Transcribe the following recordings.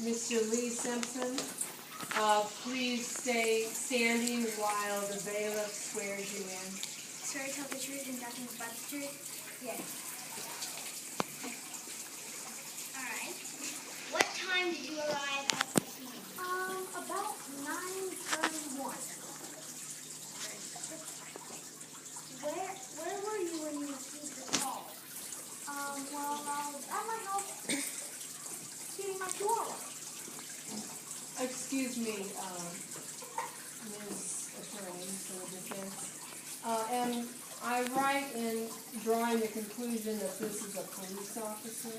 Mr. Lee Simpson, please stay standing while the bailiff swears you in. Swear to tell the truth and nothing but the truth? Yes. Alright. What time did you arrive at the scene? About 9:31. Where were you when you received the call? Well, I was at my house feeding my chihuahua. Excuse me, Ms. Attorney for the defense. Am I right in drawing the conclusion that this is a police officer?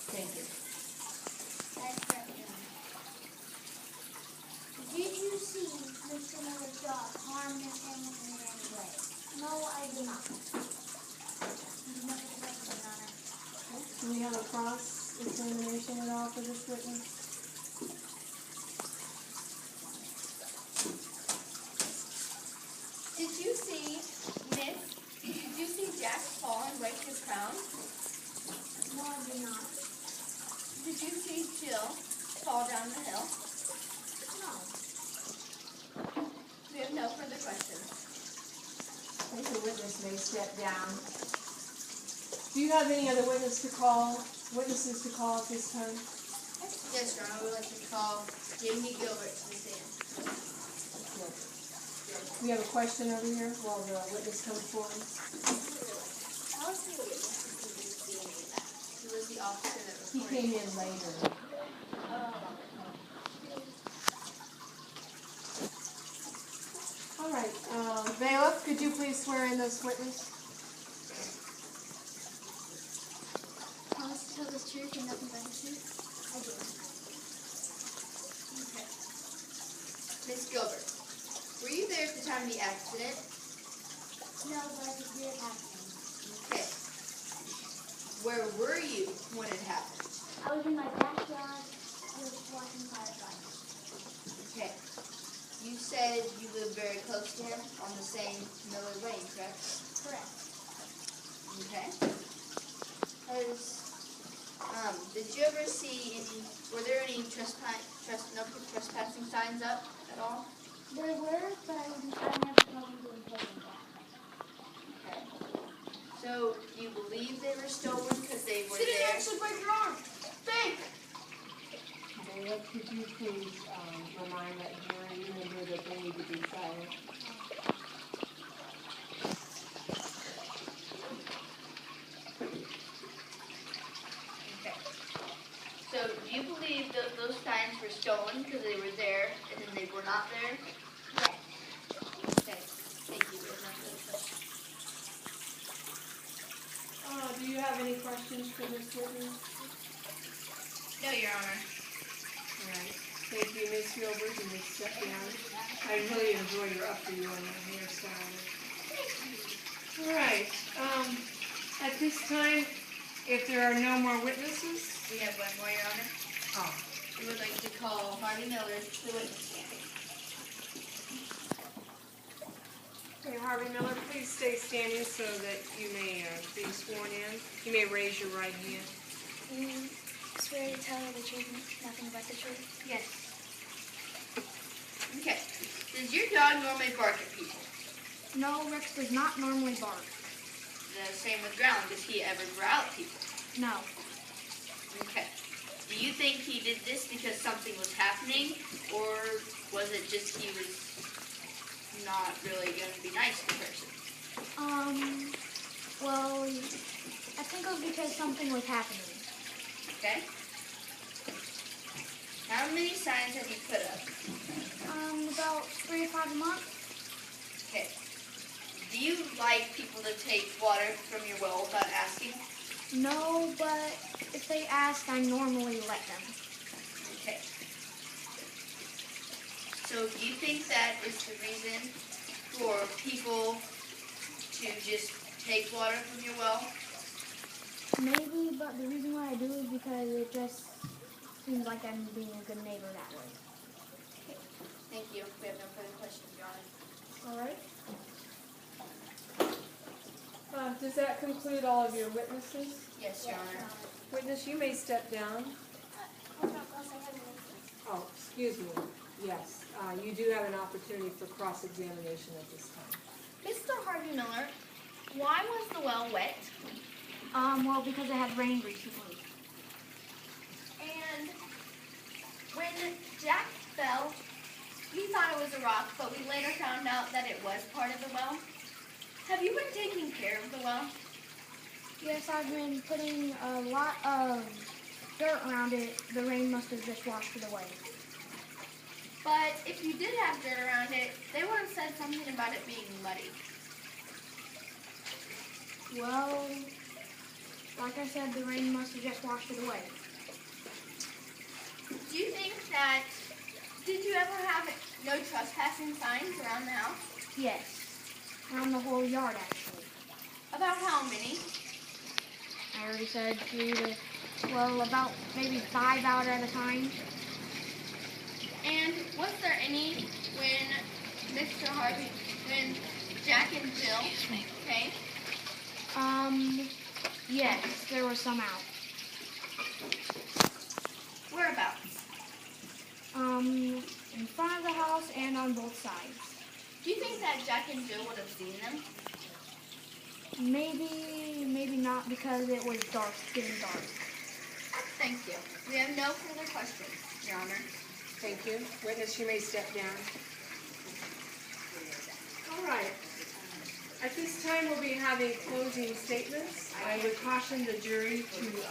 Thank you. That's correct, Your Honor. Did you see Mr. Miller's dog harm Miss Hamilton in any way? No, I did not. Nothing correct, Your Honor. Do we have a cross-examination at all for this witness? Did you see Jack fall and break his crown? No, I did not. Did you see Jill fall down the hill? No. We have no further questions. I think the witness may step down. Do you have any other witnesses to call at this time? Yes, Your Honor, we would like to call Jamie Gilbert to the stand. We have a question over here while the witness comes forward. How was the witness who didn't see any of that? Who was the officer that He reported? came in later. All right, bailiff, could you please swear in this witness? Promise to tell the truth and nothing but the truth? I do. Okay. Miss Gilbert, were you there at the time of the accident? No, but it did happen. Okay. Where were you when it happened? I was in my backyard just watching fireflies. Okay. You said you lived very close to him on the same Miller Lane, correct? Correct. Okay. Did you ever see were there any trespassing signs up at all? There were, but I never told them to enforce that. Okay. So, do you believe they were stolen because they were She didn't there? actually break your arm. Fake! Bailiff, could you please remind that jury member that they need to be silent? Okay. So, do you believe that those signs were stolen because they were there and then they were not there? Yes. Okay. Thank you. We have no further questions. Do you have any questions for this witness? No, Your Honor. All right. Thank you, Ms. Gilbert, and Ms. Step down. I really enjoy your updo on your hairstyle. All right. At this time, if there are no more witnesses, We have one more, Your Honor. oh, We would like to call Harvey Miller to the witness stand. okay, Harvey Miller, please stay standing so that you may be sworn in. You may raise your right hand. You swear to tell the truth and nothing but the truth? Yes. Okay. Does your dog normally bark at people? No, Rex does not normally bark. The same with Ground. Does he ever growl at people? No. Okay. Do you think he did this because something was happening, or was it just he was not really going to be nice to the person? Well, I think it was because something was happening. Okay. How many signs have you put up? About 3 to 5 a month. Okay. Do you like people to take water from your well without asking? No, but if they ask, I normally let them. Okay. So do you think that is the reason for people to just take water from your well? Maybe, but the reason why I do is because it just seems like I'm being a good neighbor that way. Okay. Thank you. We have no further questions, Your Honor. All right. Does that conclude all of your witnesses? Yes, Your Honor. Witness, you may step down. Oh, no, unless I have an interest. Oh, excuse me. Yes, you do have an opportunity for cross-examination at this time. Mr. Harvey Miller, why was the well wet? Well, because it had rained recently. And when Jack fell, we thought it was a rock, but we later found out that it was part of the well. Have you been taking care of the well? Yes, I've been putting a lot of dirt around it. The rain must have just washed it away. But if you did have dirt around it, they would have said something about it being muddy. Well, like I said, the rain must have just washed it away. Do you think that, did you ever have no trespassing signs around the house? Yes, around the whole yard actually. About how many? I already said 3 to, well, about maybe 5 out at a time. And was there any when when Jack and Jill came? Yes, there were some out. Whereabouts? In front of the house and on both sides. Do you think that Jack and Jill would have seen them? Maybe not because it was dark, getting dark. Thank you. We have no further questions, Your Honor. Thank you. Witness, you may step down. All right. At this time, we'll be having closing statements. I would caution the jury to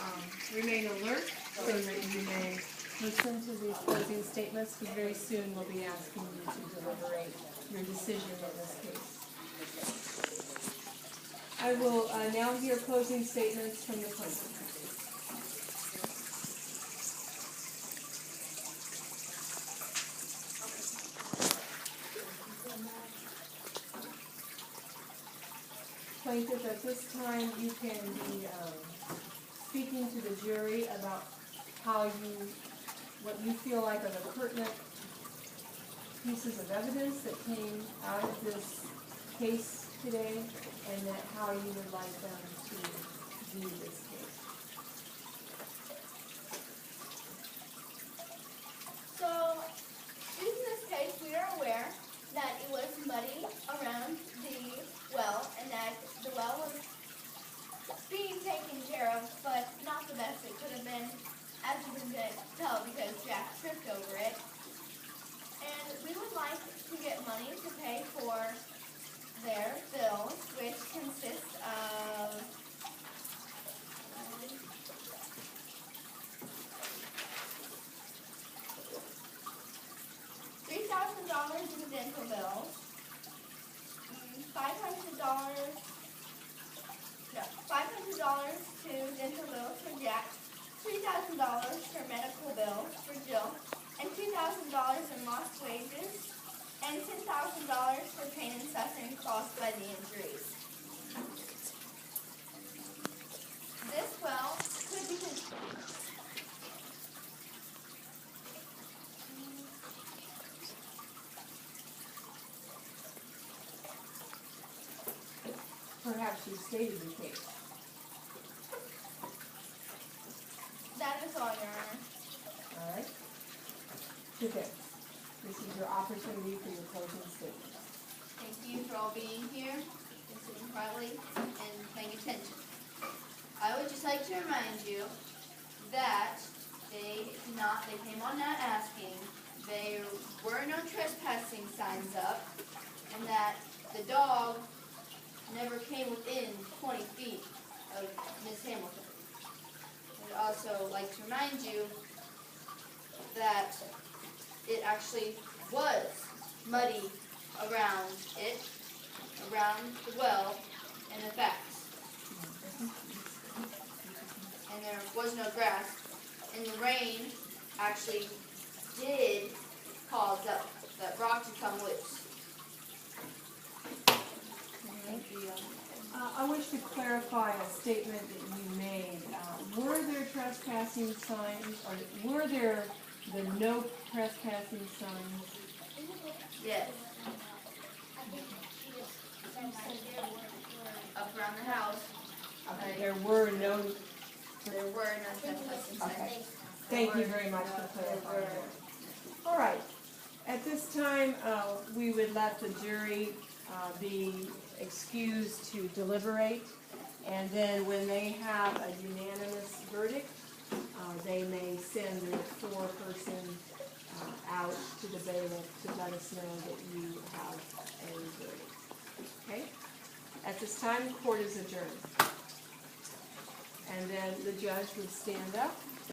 remain alert so that you may listen to these closing statements, because very soon we'll be asking you to deliberate your decision in this case. I will now hear closing statements from the plaintiff. Plaintiff, at this time, you can be speaking to the jury about what you feel like are the pertinent pieces of evidence that came out of this case today, and how you would like them to view this case. So, due to this case, we are aware that it was muddy around the well, and that the well was being taken care of, but not the best it could have been, as you can tell, because Jack tripped over it. And we would like to get money to pay for their bills, which consist of $3,000 in dental bills, $500 to dental bills for Jack, $3,000 for medical bills for Jill, and $2,000 in lost wages, and $10,000 for pain and suffering caused by the injuries. This well could be Perhaps you stated the case. That is all, Your Honor. All right? Okay. This is your opportunity for your closing statement. Thank you for all being here and sitting quietly and paying attention. I would just like to remind you that they came on not asking, there were no trespassing signs up, and that the dog never came within 20 feet of Miss Hamilton. I'd also like to remind you that it actually was muddy around the well, and the facts. And there was no grass, and the rain actually did cause that rock to come loose. I wish to clarify a statement that you made. Were there trespassing signs, or were there the no trespassing signs? Yes. Up around the house. There were no. There were no trespassing signs. Okay. Thank you very much for clarifying that. All right. At this time, we would let the jury be excused to deliberate, and then when they have a unanimous verdict, they may send the foreperson out to the bailiff to let us know that you have a verdict. Okay? At this time, the court is adjourned. And then the judge would stand up